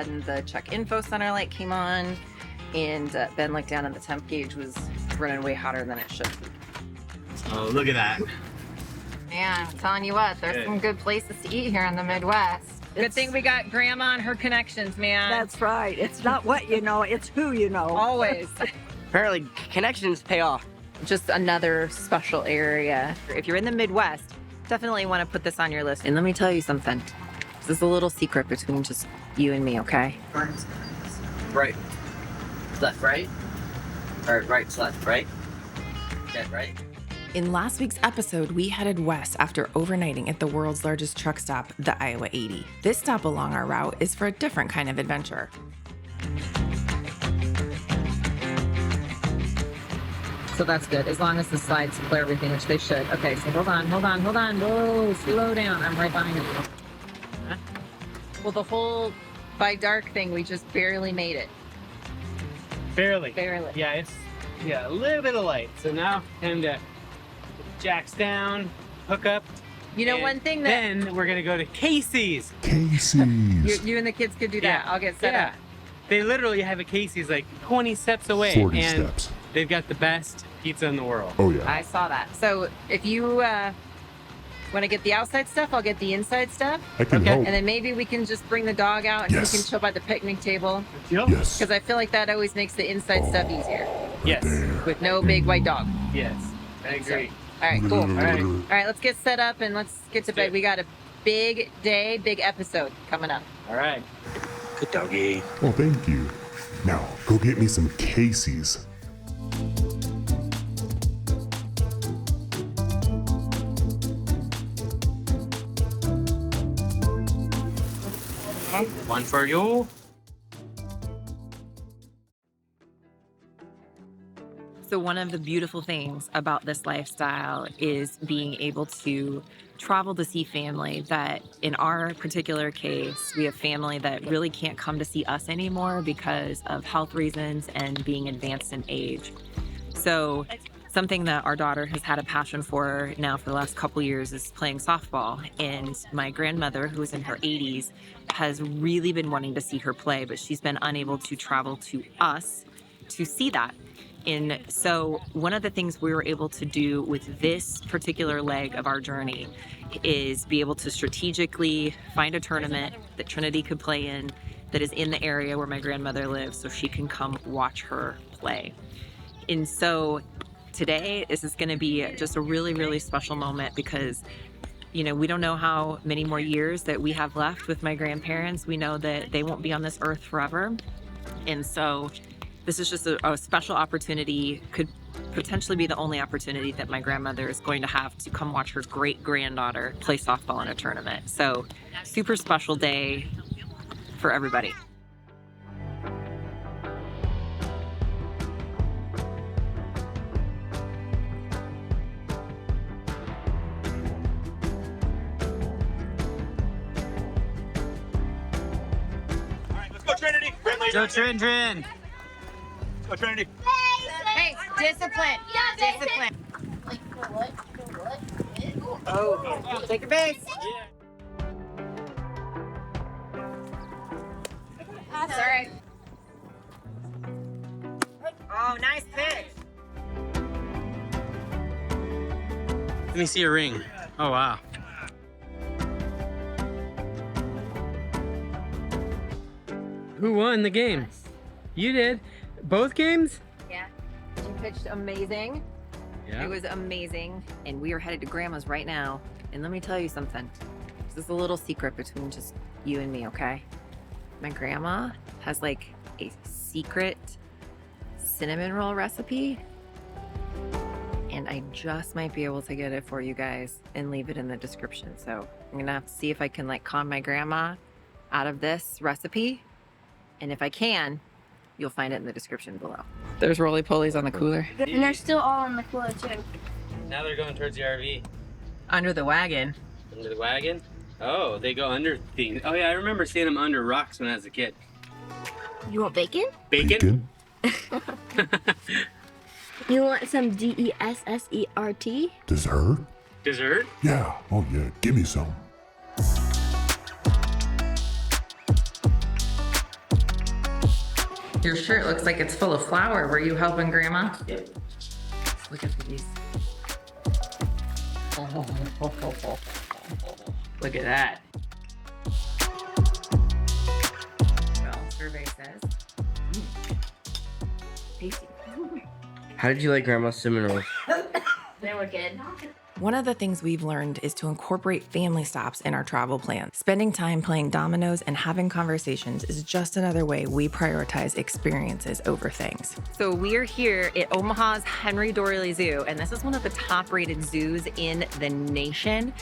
sudden the check info center light came on, and Ben looked down and the temp gauge was running way hotter than it should be. Oh, look at that. Man, I'm telling you what, there's some good places to eat here in the Midwest. Good thing we got Grandma and her connections, man. That's right. It's not what you know, it's who you know. Always. Apparently, connections pay off. Just another special area. If you're in the Midwest, definitely want to put this on your list. And let me tell you something. This is a little secret between just you and me, okay? Right. Left, right? Or right, left, right? Dead, right? In last week's episode, we headed west after overnighting at the world's largest truck stop, the Iowa 80. This stop along our route is for a different kind of adventure. So that's good, as long as the slides clear everything, which they should. Okay, so hold on. Whoa, slow down. I'm right behind you. Well, the whole by dark thing, we just barely made it. Barely. Barely. Yeah, it's a little bit of light. So now time to jacks down, hook up. You know, one thing that then we're gonna go to Casey's. you and the kids could do that. Yeah. I'll get set up. They literally have a Casey's like 20 steps away, 40 and steps. they've got the best pizza in the world. Oh yeah. I saw that. So if you want to get the outside stuff, I'll get the inside stuff. I can help. And then maybe we can just bring the dog out and Yes. we can chill by the picnic table. Yes. Because I feel like that always makes the inside stuff easier. Yes. There. With no big white dog. Yes. I agree. All right, cool. right. All right, let's get set up and let's get to bed. We got a big day, big episode coming up. All right. Good doggy. Oh, thank you. Now, go get me some Casey's. One for you. So one of the beautiful things about this lifestyle is being able to travel to see family that, in our particular case, we have family that really can't come to see us anymore because of health reasons and being advanced in age. So something that our daughter has had a passion for now for the last couple years is playing softball. And my grandmother, who is in her 80s, has really been wanting to see her play, but she's been unable to travel to us to see that. And so one of the things we were able to do with this particular leg of our journey is be able to strategically find a tournament that Trinity could play in that is in the area where my grandmother lives so she can come watch her play. And so today, this is going to be just a really, really special moment because, you know, we don't know how many more years that we have left with my grandparents. We know that they won't be on this earth forever. And so this is just a special opportunity, could potentially be the only opportunity that my grandmother is going to have to come watch her great-granddaughter play softball in a tournament. So super special day for everybody. All right, let's go, Trinity. Go, Trin. Go, Trinity. Hey, discipline. Discipline. Oh, take your base. That's all right. Oh, nice pitch. Let me see your ring. Oh, wow. Who won the game? You did. Both games? Yeah. You pitched amazing. Yeah. It was amazing. And we are headed to Grandma's right now. And let me tell you something. This is a little secret between just you and me, okay? My grandma has like a secret cinnamon roll recipe. And I just might be able to get it for you guys and leave it in the description. So I'm gonna have to see if I can like con my grandma out of this recipe. And if I can, you'll find it in the description below. There's roly-polies on the cooler. And they're still all in the cooler too. Now they're going towards the RV. Under the wagon. Under the wagon? Oh, they go under things. Oh yeah, I remember seeing them under rocks when I was a kid. You want bacon? Bacon? You want some DESSERT? Dessert? Dessert? Yeah. Oh yeah. Give me some. Your shirt looks like it's full of flour. Were you helping Grandma? Yep. Look at these. Look at that. Well, survey says. Tasty. How did you like Grandma's cinnamon rolls? They were good. One of the things we've learned is to incorporate family stops in our travel plans. Spending time playing dominoes and having conversations is just another way we prioritize experiences over things. So we are here at Omaha's Henry Doorly Zoo, and this is one of the top-rated zoos in the nation.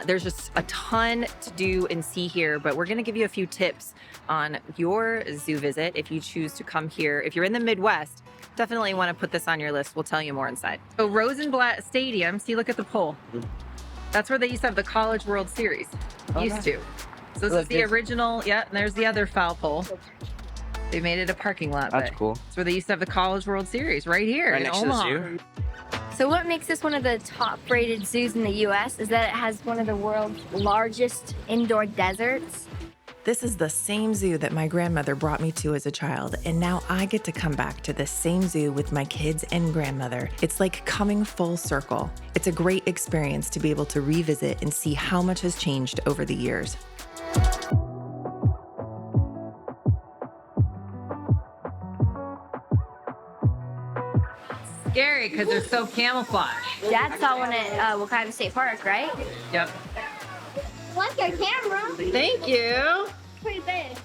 There's just a ton to do and see here, but we're gonna give you a few tips on your zoo visit if you choose to come here. If you're in the Midwest, definitely want to put this on your list. We'll tell you more inside. So Rosenblatt Stadium, see, look at the pole. That's where they used to have the College World Series. Used to. So this is the original, yeah, and there's the other foul pole. They made it a parking lot. That's cool. That's where they used to have the College World Series, right here Right in next Omaha. to the zoo. So what makes this one of the top-rated zoos in the U.S. is that it has one of the world's largest indoor deserts. This is the same zoo that my grandmother brought me to as a child, and now I get to come back to the same zoo with my kids and grandmother. It's like coming full circle. It's a great experience to be able to revisit and see how much has changed over the years. Scary because they're so camouflaged. Dad saw one at Wakaiba State Park, right? Yep. Like our camera. Thank you. Pretty big.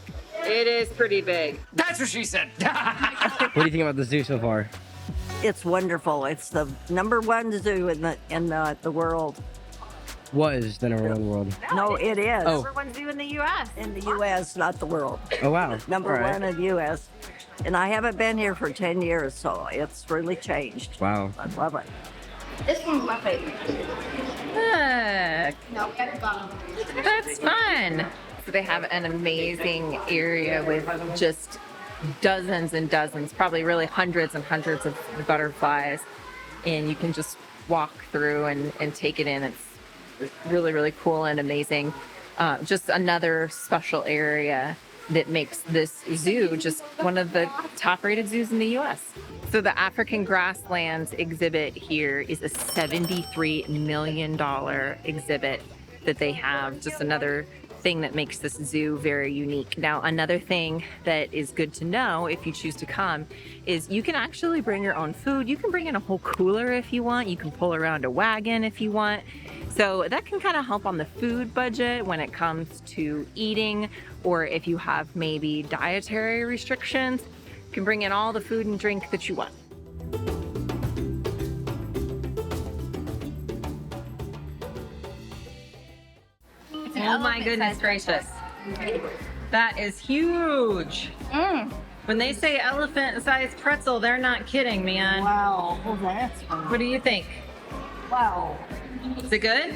It is pretty big. That's what she said. What do you think about the zoo so far? It's wonderful. It's the #1 zoo in the world. Was the #1 in the world. No, it is. Oh. #1 zoo in the U.S. In the U.S., not the world. Oh, wow. Number All right. one in the U.S. And I haven't been here for 10 years, so it's really changed. Wow. I love it. This one's my favorite. Look, No, that's fun. So they have an amazing area with just dozens and dozens, probably really hundreds and hundreds of butterflies. And you can just walk through and take it in. It's really, really cool and amazing. Just another special area that makes this zoo just one of the top-rated zoos in the U.S. So the African grasslands exhibit here is a $73 million exhibit that they have. Just another thing that makes this zoo very unique. Now, another thing that is good to know if you choose to come is you can actually bring your own food. You can bring in a whole cooler if you want. You can pull around a wagon if you want. So that can kind of help on the food budget when it comes to eating, or if you have maybe dietary restrictions, you can bring in all the food and drink that you want. Oh my goodness gracious. That is huge. When they say elephant-sized pretzel, they're not kidding, man. Wow. Oh, that's fun. What do you think? Wow. Is it good?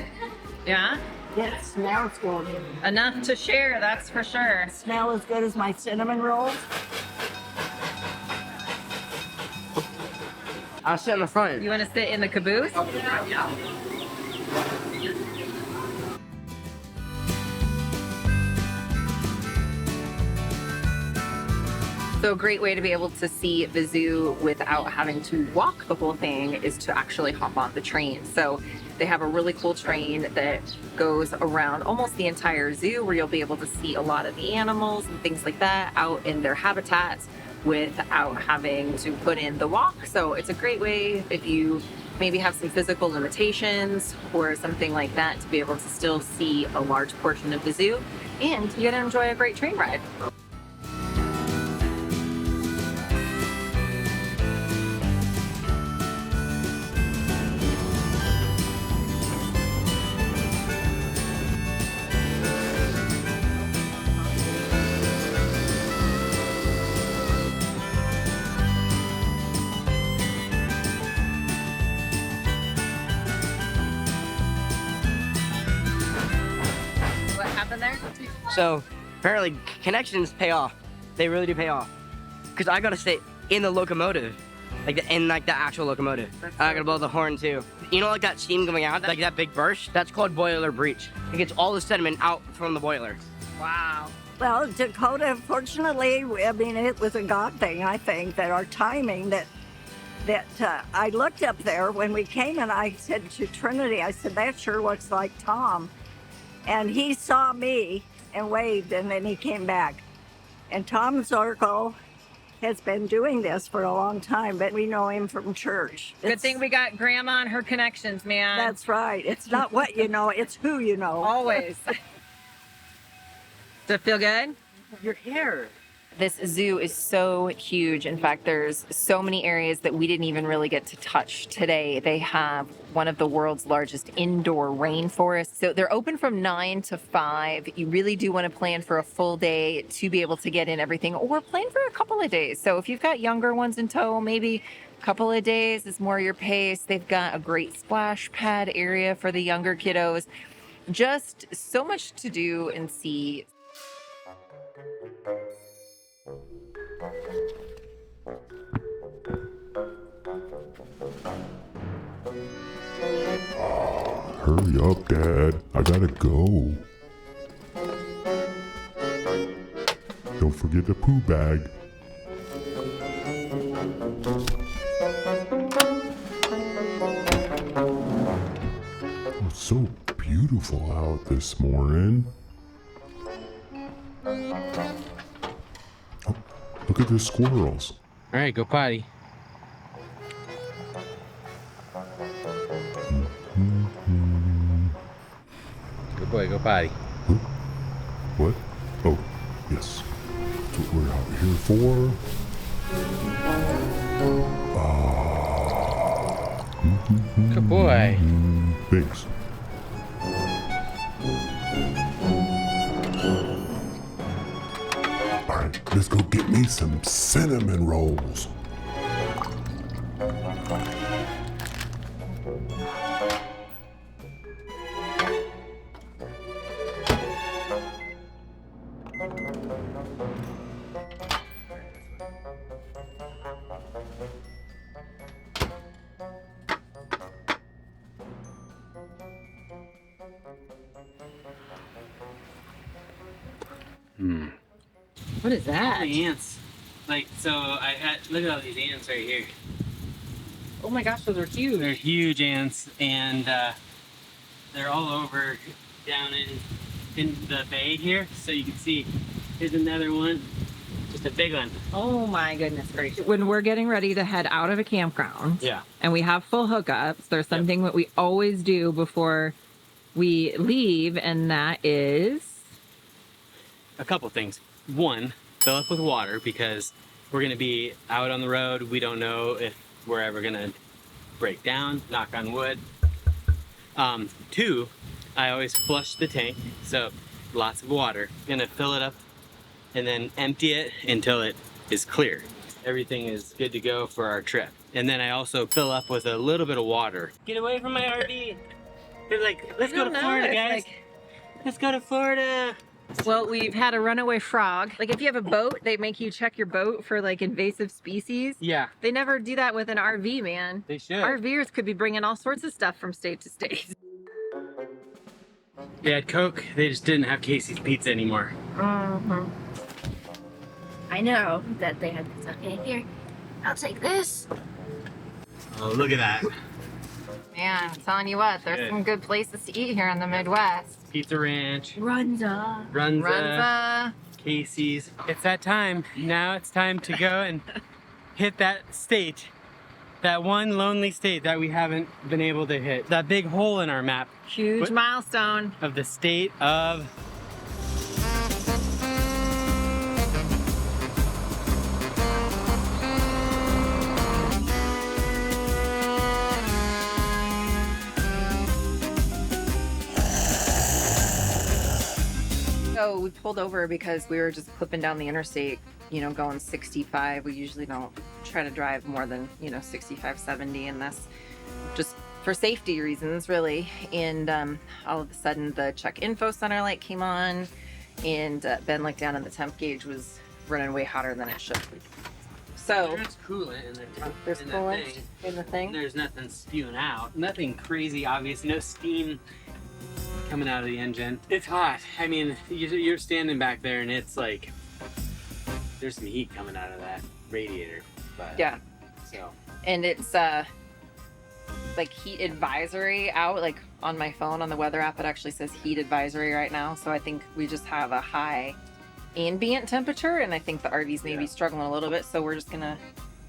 Yeah? It smells good. Enough to share, that's for sure. Smell as good as my cinnamon rolls. I'll sit in the front. You want to sit in the caboose? So a great way to be able to see the zoo without having to walk the whole thing is to actually hop on the train. So they have a really cool train that goes around almost the entire zoo, where you'll be able to see a lot of the animals and things like that out in their habitats without having to put in the walk. So it's a great way if you maybe have some physical limitations or something like that to be able to still see a large portion of the zoo, and you get to enjoy a great train ride. What happened there? So apparently connections pay off. They really do pay off. Because I gotta sit in the locomotive. In the actual locomotive. I gotta blow the horn too. You know, like that steam coming out, like that big burst? That's called boiler breach. It gets all the sediment out from the boiler. Wow. Well, Dakota, fortunately, I mean, it was a God thing, I think, that our timing, that I looked up there when we came and I said to Trinity, I said, that sure looks like Tom. And he saw me and waved, and then he came back. And Tom Zorkel has been doing this for a long time, but we know him from church. Good thing we got Grandma and her connections, man. That's right. It's not what you know, it's who you know. Always. Does it feel good? Your hair. This zoo is so huge. In fact, there's so many areas that we didn't even really get to touch today. They have one of the world's largest indoor rainforests. So they're open from 9 to 5. You really do want to plan for a full day to be able to get in everything, or plan for a couple of days. So if you've got younger ones in tow, maybe a couple of days is more your pace. They've got a great splash pad area for the younger kiddos. Just so much to do and see. Hurry up, Dad. I gotta go. Don't forget the poo bag. It's so beautiful out this morning. Oh, look at the squirrels. All right, go potty. Good boy, go potty. Huh? What? Oh, yes. That's what we're out here for. Good boy. Thanks. All right, let's go get me some cinnamon rolls. What is that? The ants. Like, so I had, look at all these ants right here. Oh my gosh, those are huge. They're huge ants, and they're all over down in the bay here. So you can see, here's another one, just a big one. Oh my goodness gracious. When we're getting ready to head out of a campground, Yeah. and we have full hookups, there's something that we always do before we leave, and that is... A couple things. One, fill up with water, because we're gonna be out on the road. We don't know if we're ever gonna break down, knock on wood. Two, I always flush the tank, so lots of water. Gonna fill it up and then empty it until it is clear. Everything is good to go for our trip. And then I also fill up with a little bit of water. Get away from my RV. They're like, let's go to Florida, guys. Let's go to Florida. Well, we've had a runaway frog. Like, if you have a boat, they make you check your boat for like invasive species. Yeah, They never do that with an RV, man. they should. RVers could be bringing all sorts of stuff from state to state. They had Coke, they just didn't have Casey's Pizza anymore. I know that they had this. Okay, here. I'll take this. Oh, look at that. Man, I'm telling you what, there's Good. some good places to eat here in the Midwest. Pizza Ranch, Runza. Runza, Casey's. It's that time. Now it's time to go and hit that state. That one lonely state that we haven't been able to hit. That big hole in our map Huge What? milestone. of the state of... So we pulled over because we were just clipping down the interstate, you know, going 65. We usually don't try to drive more than, 65, 70 in this, just for safety reasons, really. And all of a sudden the check info center light came on, and Ben looked down and the temp gauge was running way hotter than it should. So There's coolant in the there's in coolant the thing. in the thing. There's nothing spewing out. Nothing crazy obvious. No steam coming out of the engine. It's hot. I mean, you're standing back there and it's like, there's some heat coming out of that radiator. But Yeah. So. And it's like heat advisory out, like on my phone on the weather app, it actually says heat advisory right now. So I think we just have a high ambient temperature, and I think the RV's maybe struggling a little bit. So we're just gonna,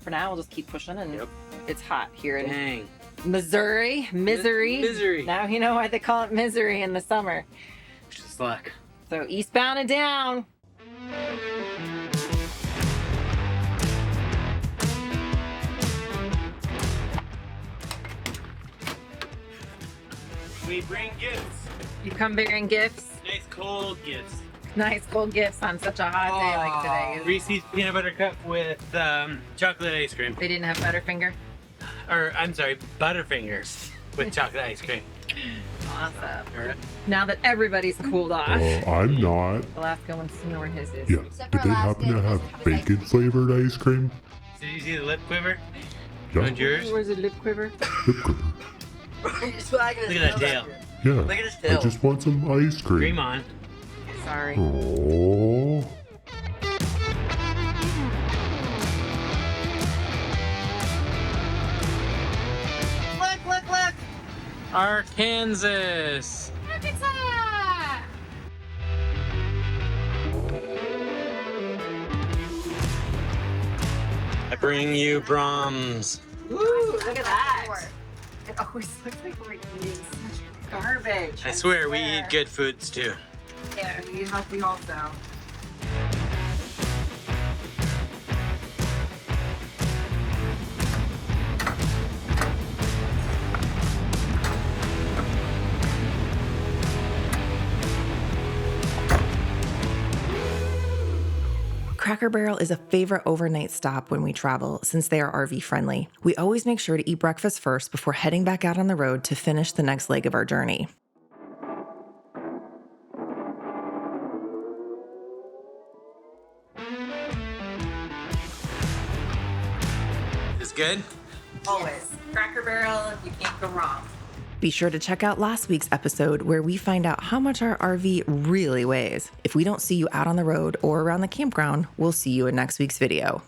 for now, we'll just keep pushing, and it's hot here in Missouri. Misery. Now you know why they call it misery in the summer. Just luck. So eastbound and down. We bring gifts. You come bearing gifts. Nice cold gifts. Nice cold gifts on such a hot day like today. Reese's peanut butter cup with chocolate ice cream. They didn't have Butterfinger. Or, I'm sorry, Butterfingers with chocolate ice cream. Awesome. Now that everybody's cooled off. I'm not. Alaska wants to know where his is. Yeah. Did they happen to have bacon flavored ice cream? Did you see the lip quiver? Yeah. On yours? Where's the lip quiver? Lip quiver. Look at that tail. Yeah. Look at his tail. I just want some ice cream. Cream on. Sorry. Oh. Look! Arkansas! I bring you Brahms. Ooh, look at that. It always looks like we're eating such garbage. I swear, we eat good foods too. Yeah, we eat healthy also. Cracker Barrel is a favorite overnight stop when we travel since they are RV friendly. We always make sure to eat breakfast first before heading back out on the road to finish the next leg of our journey. It's good? Always. Cracker Barrel, you can't go wrong. Be sure to check out last week's episode where we find out how much our RV really weighs. If we don't see you out on the road or around the campground, we'll see you in next week's video.